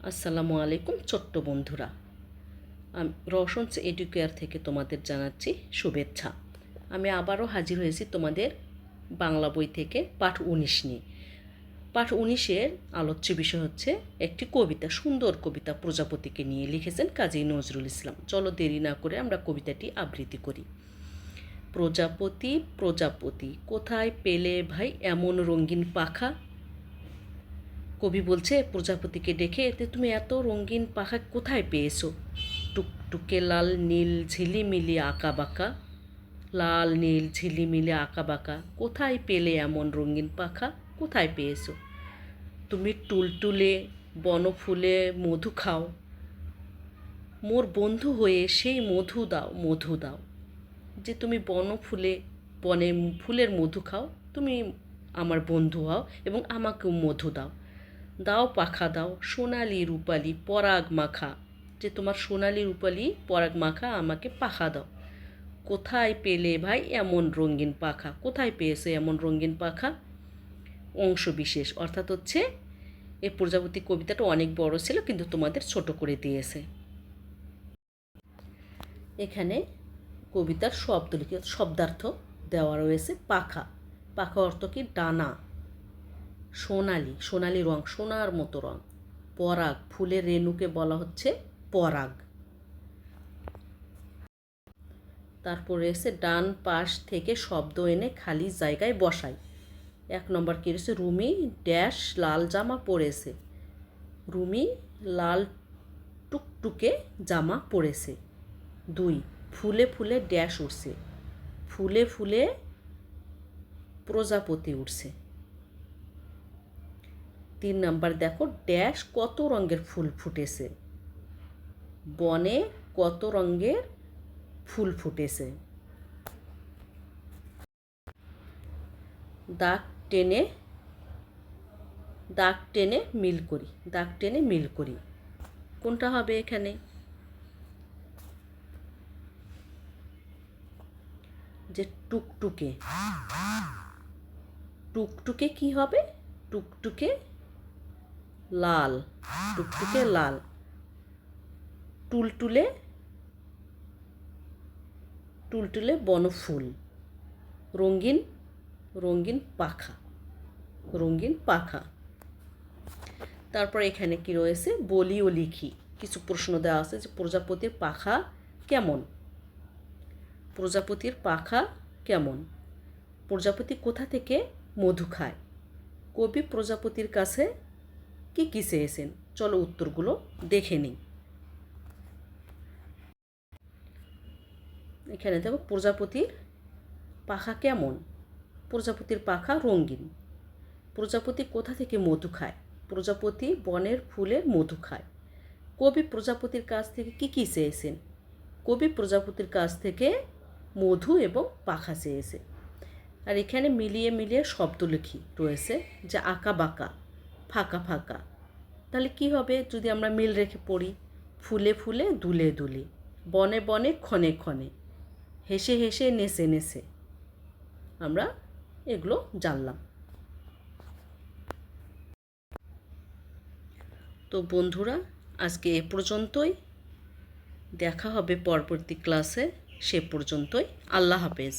আসসালামু আলাইকুম ছোট্ট বন্ধুরা, আমি রওশনস এডুকেয়ার থেকে তোমাদের জানাচ্ছি শুভেচ্ছা। আমি আবারও হাজির হয়েছি তোমাদের বাংলা বই থেকে পাঠ 19 নিয়ে। পাঠ 19-এর আলোচ্য বিষয় হচ্ছে একটি কবিতা, সুন্দর কবিতা প্রজাপতিকে নিয়ে, লিখেছেন কাজী নজরুল ইসলাম। চলো দেরি না করে আমরা কবিতাটি আবৃত্তি করি। প্রজাপতি প্রজাপতি কোথায় পেলে ভাই এমন রঙিন পাখা। কবি বলছে প্রজাপতিকে ডেকে, এতে তুমি এত রঙিন পাখা কোথায় পেয়েছো? টুকটুকে লাল নীল ঝিলিমিলি আঁকা বাঁকা, লাল নীল ঝিলিমিলি আঁকা বাঁকা, কোথায় পেলে এমন রঙিন পাখা, কোথায় পেয়েছো? তুমি টুলটুলে বনফুলে মধু খাও, মোর বন্ধু হয়ে সেই মধু দাও, মধু দাও। যে তুমি বনফুলে বনে ফুলের মধু খাও, তুমি আমার বন্ধু হও এবং আমাকেও মধু দাও। দাও পাখা দাও সোনালি রূপালি পরাগ মাখা, যে তোমার সোনালি রূপালি পরাগ মাখা আমাকে পাখা দাও। কোথায় পেলে ভাই এমন রঙিন পাখা, কোথায় পেয়েছে এমন রঙিন পাখা? অংশ বিশেষ, অর্থাৎ হচ্ছে এই প্রজাপতি কবিতাটা অনেক বড় ছিল কিন্তু তোমাদের ছোট করে দিয়েছে। এখানে কবিতার শব্দার্থ দেওয়া রয়েছে। পাখা, পাখা অর্থ কি? ডানা। সোনালি, সোনালি রং, সোনার মতো রং। পরাগ, ফুলের রেণুকে বলা হচ্ছে পরাগ। তারপরে এসে ডান পাশ থেকে শব্দ এনে খালি জায়গায় বসাই। 1 নম্বর কি রয়েছে? রুমি ড্যাশ লাল জামা পরেছে। রুমি লাল টুকটুকে জামা পরেছে। 2, ফুলে ফুলে ড্যাশ উঠছে। ফুলে ফুলে প্রজাপতি উঠছে। 3 নাম্বার দেখো, ড্যাশ কত রঙের ফুল ফুটেছে। বনে কত রঙের ফুল ফুটেছে। দাগ টেনে মিল করি, দাগ টেনে মিল করি। কোনটা হবে এখানে? যে টুকটুকে, টুকটুকে কি হবে? টুকটুকে লাল, টুকটুকে লাল। টুলটুলে, টুলটুলে বনফুল। রঙিন, রঙিন পাখা, রঙিন পাখা। তারপর এখানে কি রয়েছে? বলি ও লিখি। কিছু প্রশ্ন দেওয়া আছে যে প্রজাপতির পাখা কেমন। প্রজাপতির পাখা কেমন? প্রজাপতি কোথা থেকে মধু খায়? কবি প্রজাপতির কাছে কি কি চেয়েছেন? চলো উত্তরগুলো দেখে নিই। এখানে দেখো, প্রজাপতির পাখা কেমন? প্রজাপতির পাখা রঙিন। প্রজাপতি কোথা থেকে মধু খায়? প্রজাপতি বনের ফুলের মধু খায়। কবি প্রজাপতির কাছ থেকে কি কি চেয়েছেন? কবি প্রজাপতির কাছ থেকে মধু এবং পাখা চেয়েছে। আর এখানে মিলিয়ে মিলিয়ে শব্দ লিখি রয়েছে, যে আঁকা বাঁকা, ফাঁকা ফাঁকা। তাহলে কি হবে যদি আমরা মিল রেখে পড়ি? ফুলে ফুলে দুলে দুলে, বনে বনে ক্ষণে ক্ষণে, হেসে হেসে নেচে নেচে। আমরা এগুলো জানলাম। তো বন্ধুরা, আজকে এ পর্যন্তই। দেখা হবে পরবর্তী ক্লাসে। সে পর্যন্তই আল্লাহ হাফেজ।